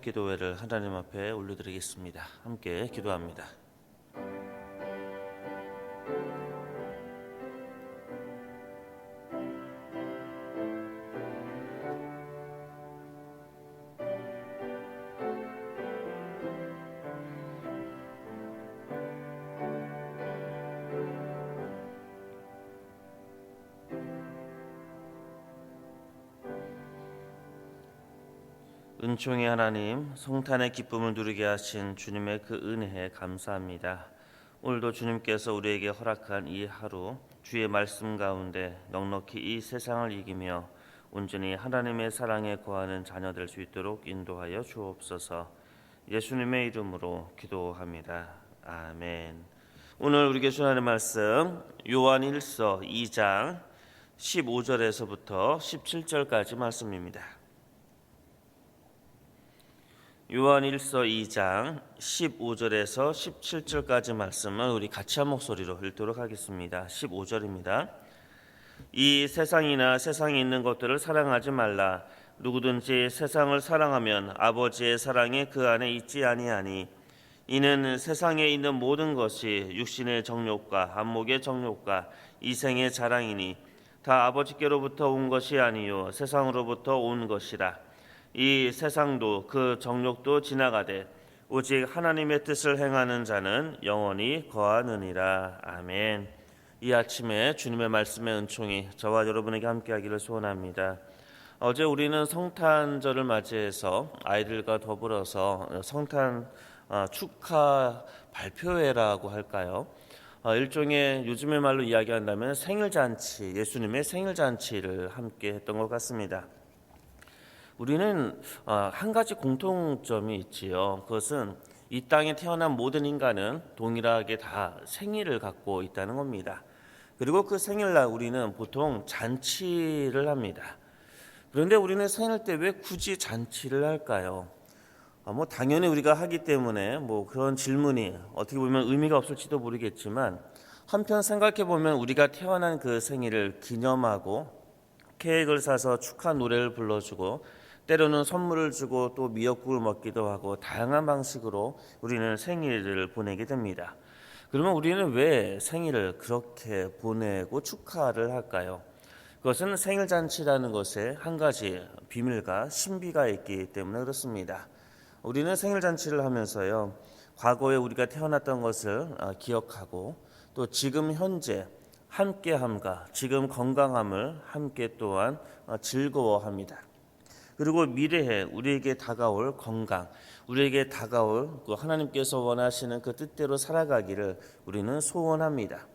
기도회를 하나님 앞에 올려드리겠습니다. 함께 기도합니다. 은총의 하나님, 성탄의 기쁨을 누리게 하신 주님의 그 은혜에 감사합니다. 오늘도 주님께서 우리에게 허락한 이 하루, 주의 말씀 가운데 넉넉히 이 세상을 이기며 온전히 하나님의 사랑에 거하는 자녀 될 수 있도록 인도하여 주옵소서. 예수님의 이름으로 기도합니다. 아멘. 오늘 우리에게 주시는 말씀 요한 1서 2장 15절에서부터 17절까지 말씀입니다. 요한 1서 2장 15절에서 17절까지 말씀을 우리 같이 한 목소리로 읽도록 하겠습니다. 15절입니다. 이 세상이나 세상에 있는 것들을 사랑하지 말라. 누구든지 세상을 사랑하면 아버지의 사랑이 그 안에 있지 아니하니 이는 세상에 있는 모든 것이 육신의 정욕과 안목의 정욕과 이생의 자랑이니 다 아버지께로부터 온 것이 아니요 세상으로부터 온 것이라. 이 세상도 그 정욕도 지나가되 오직 하나님의 뜻을 행하는 자는 영원히 거하느니라. 아멘. 이 아침에 주님의 말씀의 은총이 저와 여러분에게 함께하기를 소원합니다. 어제 우리는 성탄절을 맞이해서 아이들과 더불어서 성탄 축하 발표회라고 할까요? 일종의 요즘의 말로 이야기한다면 생일잔치, 예수님의 생일잔치를 함께 했던 것 같습니다. 우리는 한 가지 공통점이 있지요. 그것은 이 땅에 태어난 모든 인간은 동일하게 다 생일을 갖고 있다는 겁니다. 그리고 그 생일날 우리는 보통 잔치를 합니다. 그런데 우리는 생일 때 왜 굳이 잔치를 할까요? 당연히 우리가 하기 때문에 그런 질문이 어떻게 보면 의미가 없을지도 모르겠지만 한편 생각해 보면 우리가 태어난 그 생일을 기념하고 케이크를 사서 축하 노래를 불러주고 때로는 선물을 주고 또 미역국을 먹기도 하고 다양한 방식으로 우리는 생일을 보내게 됩니다. 그러면 우리는 왜 생일을 그렇게 보내고 축하를 할까요? 그것은 생일잔치라는 것에 한 가지 비밀과 신비가 있기 때문에 그렇습니다. 우리는 생일잔치를 하면서요, 과거에 우리가 태어났던 것을 기억하고 또 지금 현재 함께함과 지금 건강함을 함께 또한 즐거워합니다. 그리고 미래에 우리에게 다가올 건강, 우리에게 다가올 하나님께서 원하시는 그 뜻대로 살아가기를 우리는 소원합니다.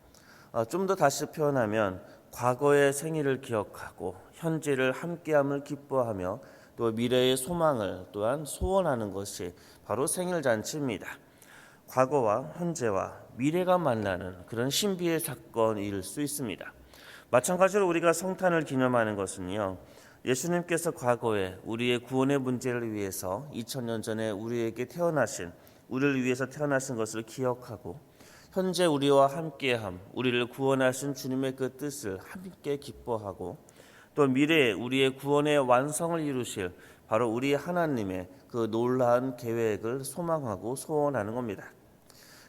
좀 더 다시 표현하면 과거의 생일을 기억하고 현재를 함께함을 기뻐하며 또 미래의 소망을 또한 소원하는 것이 바로 생일잔치입니다. 과거와 현재와 미래가 만나는 그런 신비의 사건일 수 있습니다. 마찬가지로 우리가 성탄을 기념하는 것은요, 예수님께서 과거에 우리의 구원의 문제를 위해서 2000년 전에 우리에게 우리를 위해서 태어나신 것을 기억하고 현재 우리와 함께함, 우리를 구원하신 주님의 그 뜻을 함께 기뻐하고 또 미래에 우리의 구원의 완성을 이루실 바로 우리 하나님의 그 놀라운 계획을 소망하고 소원하는 겁니다.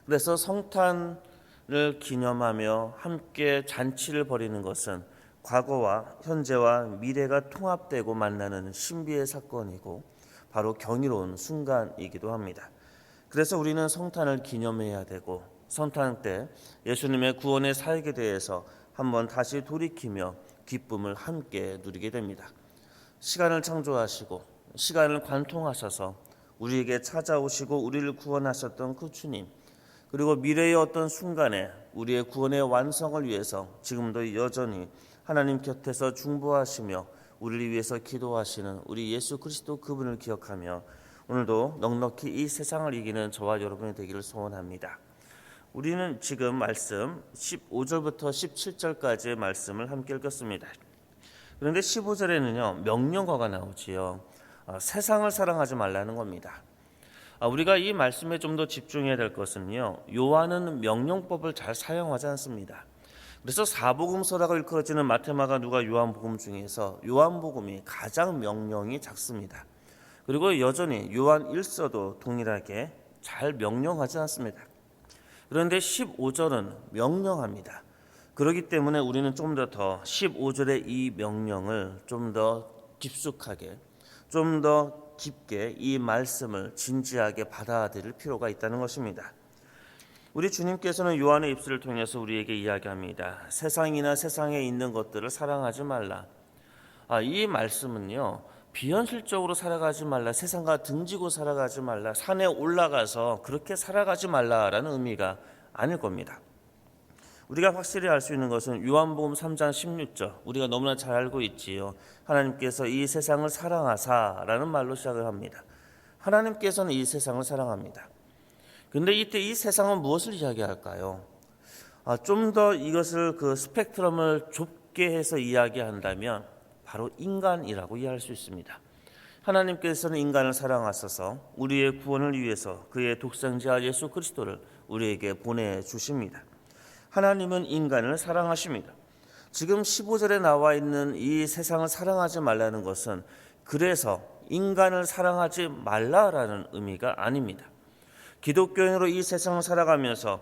그래서 성탄을 기념하며 함께 잔치를 벌이는 것은 과거와 현재와 미래가 통합되고 만나는 신비의 사건이고 바로 경이로운 순간이기도 합니다. 그래서 우리는 성탄을 기념해야 되고 성탄 때 예수님의 구원의 사역에 대해서 한번 다시 돌이키며 기쁨을 함께 누리게 됩니다. 시간을 창조하시고 시간을 관통하셔서 우리에게 찾아오시고 우리를 구원하셨던 그 주님, 그리고 미래의 어떤 순간에 우리의 구원의 완성을 위해서 지금도 여전히 하나님 곁에서 중보하시며 우리를 위해서 기도하시는 우리 예수 그리스도 그분을 기억하며 오늘도 넉넉히 이 세상을 이기는 저와 여러분이 되기를 소원합니다. 우리는 지금 말씀 15절부터 17절까지의 말씀을 함께 읽었습니다. 그런데 15절에는요, 명령어가 나오지요. 세상을 사랑하지 말라는 겁니다. 우리가 이 말씀에 좀 더 집중해야 될 것은요, 요한은 명령법을 잘 사용하지 않습니다. 그래서 사복음서라고 일컬어지는 마태, 마가, 누가, 요한복음 중에서 요한복음이 가장 명령이 작습니다. 그리고 여전히 요한 1서도 동일하게 잘 명령하지 않습니다. 그런데 15절은 명령합니다. 그렇기 때문에 우리는 좀 더 15절의 이 명령을 좀 더 깊숙하게, 좀 더 깊게 이 말씀을 진지하게 받아들일 필요가 있다는 것입니다. 우리 주님께서는 요한의 입술을 통해서 우리에게 이야기합니다. 세상이나 세상에 있는 것들을 사랑하지 말라. 이 말씀은요, 비현실적으로 살아가지 말라, 세상과 등지고 살아가지 말라, 산에 올라가서 그렇게 살아가지 말라라는 의미가 아닐 겁니다. 우리가 확실히 알 수 있는 것은 요한복음 3장 16절, 우리가 너무나 잘 알고 있지요. 하나님께서 이 세상을 사랑하사라는 말로 시작을 합니다. 하나님께서는 이 세상을 사랑합니다. 근데 이때 이 세상은 무엇을 이야기할까요? 좀 더 이것을 그 스펙트럼을 좁게 해서 이야기한다면 바로 인간이라고 이해할 수 있습니다. 하나님께서는 인간을 사랑하셔서 우리의 구원을 위해서 그의 독생자 예수 그리스도를 우리에게 보내주십니다. 하나님은 인간을 사랑하십니다. 지금 15절에 나와 있는 이 세상을 사랑하지 말라는 것은 그래서 인간을 사랑하지 말라라는 의미가 아닙니다. 기독교인으로 이 세상을 살아가면서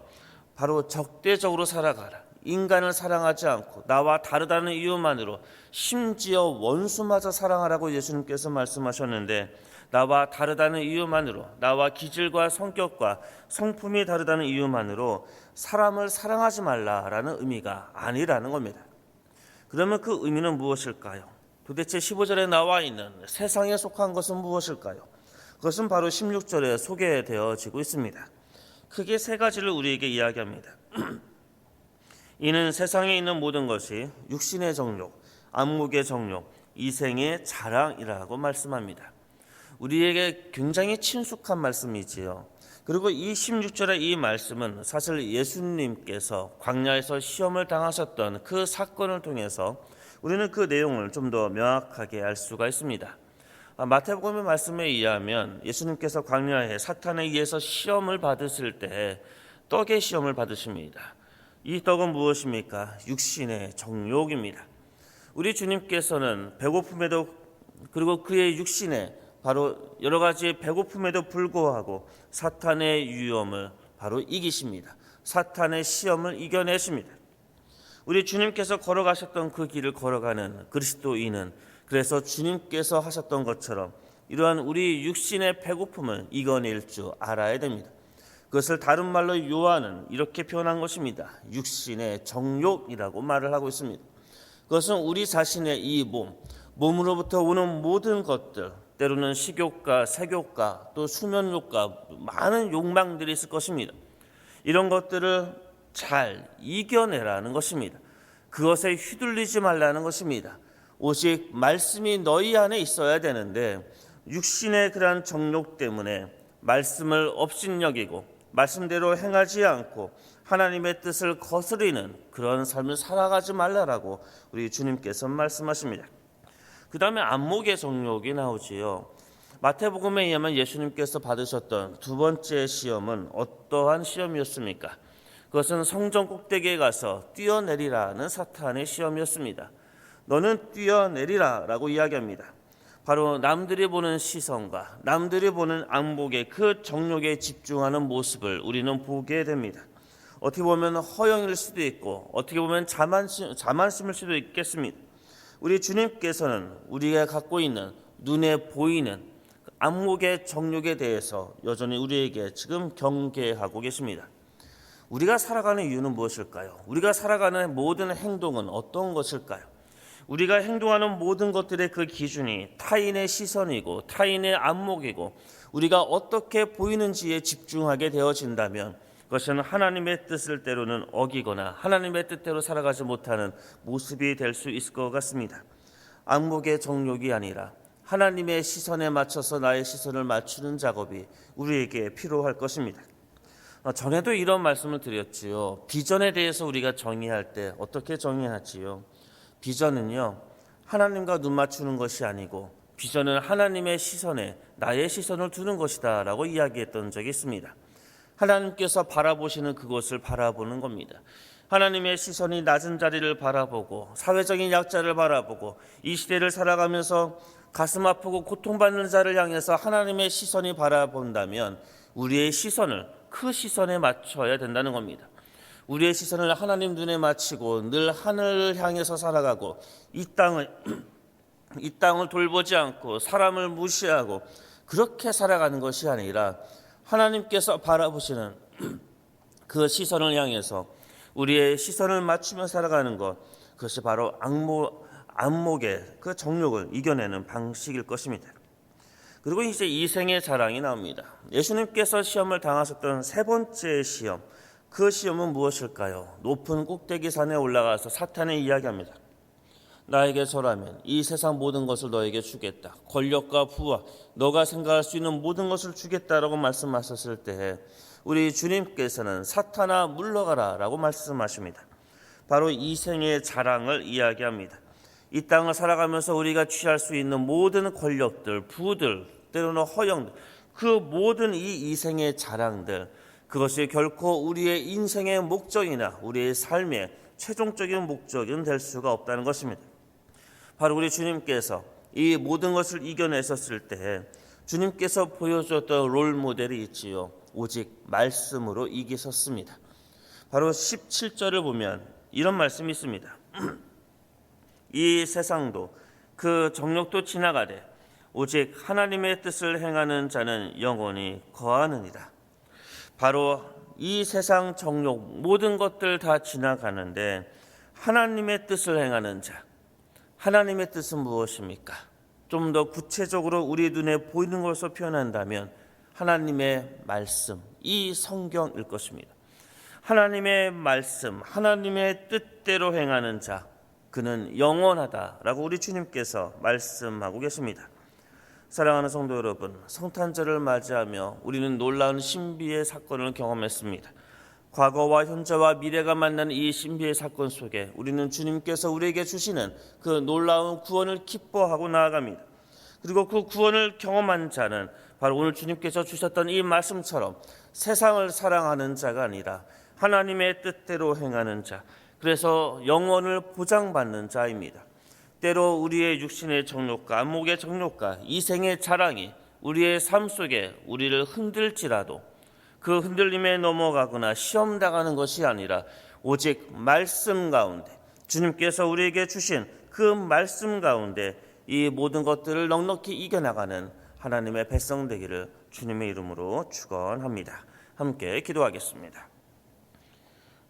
바로 적대적으로 살아가라, 인간을 사랑하지 않고 나와 다르다는 이유만으로 심지어 원수마저 사랑하라고 예수님께서 말씀하셨는데, 나와 다르다는 이유만으로, 나와 기질과 성격과 성품이 다르다는 이유만으로 사람을 사랑하지 말라라는 의미가 아니라는 겁니다. 그러면 그 의미는 무엇일까요? 도대체 15절에 나와 있는 세상에 속한 것은 무엇일까요? 그것은 바로 16절에 소개되어지고 있습니다. 크게 세 가지를 우리에게 이야기합니다. 이는 세상에 있는 모든 것이 육신의 정욕, 안목의 정욕, 이생의 자랑이라고 말씀합니다. 우리에게 굉장히 친숙한 말씀이지요. 그리고 이 16절의 이 말씀은 사실 예수님께서 광야에서 시험을 당하셨던 그 사건을 통해서 우리는 그 내용을 좀 더 명확하게 알 수가 있습니다. 마태복음의 말씀에 의하면 예수님께서 광야에 사탄에 의해서 시험을 받으실 때 떡의 시험을 받으십니다. 이 떡은 무엇입니까? 육신의 정욕입니다. 우리 주님께서는 배고픔에도, 그리고 그의 육신에 바로 여러 가지 배고픔에도 불구하고 사탄의 위험을 바로 이기십니다. 사탄의 시험을 이겨내십니다. 우리 주님께서 걸어가셨던 그 길을 걸어가는 그리스도인은 그래서 주님께서 하셨던 것처럼 이러한 우리 육신의 배고픔을 이겨낼 줄 알아야 됩니다. 그것을 다른 말로 요한은 이렇게 표현한 것입니다. 육신의 정욕이라고 말을 하고 있습니다. 그것은 우리 자신의 이 몸으로부터 오는 모든 것들, 때로는 식욕과 색욕과 또 수면욕과 많은 욕망들이 있을 것입니다. 이런 것들을 잘 이겨내라는 것입니다. 그것에 휘둘리지 말라는 것입니다. 오직 말씀이 너희 안에 있어야 되는데 육신의 그러한 정욕 때문에 말씀을 업신여기고 말씀대로 행하지 않고 하나님의 뜻을 거스리는 그런 삶을 살아가지 말라라고 우리 주님께서 말씀하십니다. 그 다음에 안목의 정욕이 나오지요. 마태복음에 의하면 예수님께서 받으셨던 두 번째 시험은 어떠한 시험이었습니까? 그것은 성전 꼭대기에 가서 뛰어내리라는 사탄의 시험이었습니다. 너는 뛰어내리라 라고 이야기합니다. 바로 남들이 보는 시선과 남들이 보는 안목의 그 정욕에 집중하는 모습을 우리는 보게 됩니다. 어떻게 보면 허영일 수도 있고 어떻게 보면 자만심일 수도 있겠습니다. 우리 주님께서는 우리가 갖고 있는 눈에 보이는 안목의 정욕에 대해서 여전히 우리에게 지금 경계하고 계십니다. 우리가 살아가는 이유는 무엇일까요? 우리가 살아가는 모든 행동은 어떤 것일까요? 우리가 행동하는 모든 것들의 그 기준이 타인의 시선이고 타인의 안목이고 우리가 어떻게 보이는지에 집중하게 되어진다면 그것은 하나님의 뜻을 때로는 어기거나 하나님의 뜻대로 살아가지 못하는 모습이 될 수 있을 것 같습니다. 안목의 정욕이 아니라 하나님의 시선에 맞춰서 나의 시선을 맞추는 작업이 우리에게 필요할 것입니다. 전에도 이런 말씀을 드렸지요. 비전에 대해서 우리가 정의할 때 어떻게 정의하지요? 비전은요, 하나님과 눈 맞추는 것이 아니고 비전은 하나님의 시선에 나의 시선을 두는 것이다 라고 이야기했던 적이 있습니다. 하나님께서 바라보시는 그곳을 바라보는 겁니다. 하나님의 시선이 낮은 자리를 바라보고 사회적인 약자를 바라보고 이 시대를 살아가면서 가슴 아프고 고통받는 자를 향해서 하나님의 시선이 바라본다면 우리의 시선을 그 시선에 맞춰야 된다는 겁니다. 우리의 시선을 하나님 눈에 맞추고 늘 하늘을 향해서 살아가고 이 땅을 돌보지 않고 사람을 무시하고 그렇게 살아가는 것이 아니라 하나님께서 바라보시는 그 시선을 향해서 우리의 시선을 맞추며 살아가는 것, 그것이 바로 안목의 그 정욕을 이겨내는 방식일 것입니다. 그리고 이제 이생의 자랑이 나옵니다. 예수님께서 시험을 당하셨던 세 번째 시험, 그 시험은 무엇일까요? 높은 꼭대기 산에 올라가서 사탄에 이야기합니다. 나에게 절하면 이 세상 모든 것을 너에게 주겠다. 권력과 부와 너가 생각할 수 있는 모든 것을 주겠다라고 말씀하셨을 때 우리 주님께서는 사탄아 물러가라 라고 말씀하십니다. 바로 이생의 자랑을 이야기합니다. 이 땅을 살아가면서 우리가 취할 수 있는 모든 권력들, 부들, 때로는 허영들, 그 모든 이 이생의 자랑들, 그것이 결코 우리의 인생의 목적이나 우리의 삶의 최종적인 목적은 될 수가 없다는 것입니다. 바로 우리 주님께서 이 모든 것을 이겨내셨을 때 주님께서 보여주었던 롤 모델이 있지요. 오직 말씀으로 이기셨습니다. 바로 17절을 보면 이런 말씀이 있습니다. 이 세상도 그 정욕도 지나가되 오직 하나님의 뜻을 행하는 자는 영원히 거하느니라. 바로 이 세상 정욕 모든 것들 다 지나가는데 하나님의 뜻을 행하는 자, 하나님의 뜻은 무엇입니까? 좀 더 구체적으로 우리 눈에 보이는 것으로 표현한다면 하나님의 말씀, 이 성경일 것입니다. 하나님의 말씀, 하나님의 뜻대로 행하는 자, 그는 영원하다라고 우리 주님께서 말씀하고 계십니다. 사랑하는 성도 여러분, 성탄절을 맞이하며 우리는 놀라운 신비의 사건을 경험했습니다. 과거와 현재와 미래가 만나는 이 신비의 사건 속에 우리는 주님께서 우리에게 주시는 그 놀라운 구원을 기뻐하고 나아갑니다. 그리고 그 구원을 경험한 자는 바로 오늘 주님께서 주셨던 이 말씀처럼 세상을 사랑하는 자가 아니라 하나님의 뜻대로 행하는 자, 그래서 영원을 보장받는 자입니다. 때로 우리의 육신의 정욕과 안목의 정욕과 이생의 자랑이 우리의 삶 속에 우리를 흔들지라도 그 흔들림에 넘어가거나 시험 당하는 것이 아니라 오직 말씀 가운데 주님께서 우리에게 주신 그 말씀 가운데 이 모든 것들을 넉넉히 이겨나가는 하나님의 백성 되기를 주님의 이름으로 축원합니다. 함께 기도하겠습니다.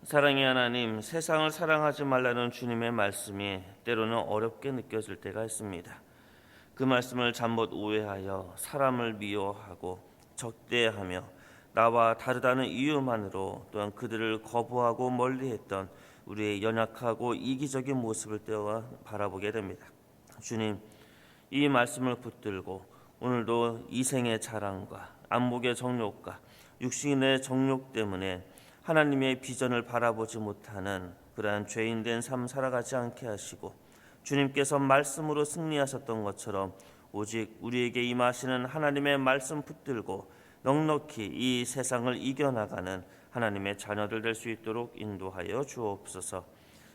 사랑의 하나님, 세상을 사랑하지 말라는 주님의 말씀이 때로는 어렵게 느껴질 때가 있습니다. 그 말씀을 잘못 오해하여 사람을 미워하고 적대하며 나와 다르다는 이유만으로 또한 그들을 거부하고 멀리했던 우리의 연약하고 이기적인 모습을 바라보게 됩니다. 주님, 이 말씀을 붙들고 오늘도 이생의 자랑과 안목의 정욕과 육신의 정욕 때문에 하나님의 비전을 바라보지 못하는 그러한 죄인된 삶 살아가지 않게 하시고 주님께서 말씀으로 승리하셨던 것처럼 오직 우리에게 임하시는 하나님의 말씀 붙들고 넉넉히 이 세상을 이겨나가는 하나님의 자녀들 될 수 있도록 인도하여 주옵소서.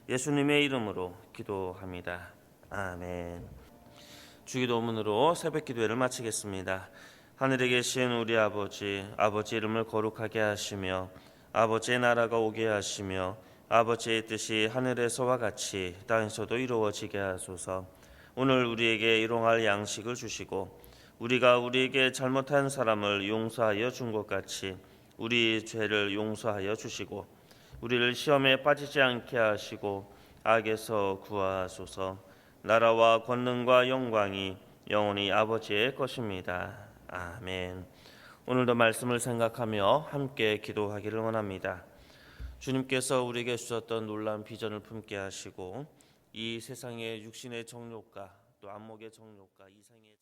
예수님의 이름으로 기도합니다. 아멘. 주기도문으로 새벽 기도회를 마치겠습니다. 하늘에 계신 우리 아버지 이름을 거룩하게 하시며 아버지의 나라가 오게 하시며 아버지의 뜻이 하늘에서와 같이 땅에서도 이루어지게 하소서. 오늘 우리에게 일용할 양식을 주시고 우리가 우리에게 잘못한 사람을 용서하여 준 것 같이 우리 죄를 용서하여 주시고 우리를 시험에 빠지지 않게 하시고 악에서 구하소서. 나라와 권능과 영광이 영원히 아버지의 것입니다. 아멘. 오늘도 말씀을 생각하며 함께 기도하기를 원합니다. 주님께서 우리에게 주셨던 놀라운 비전을 품게 하시고 이 세상의 육신의 정욕과 또 안목의 정욕과 이생의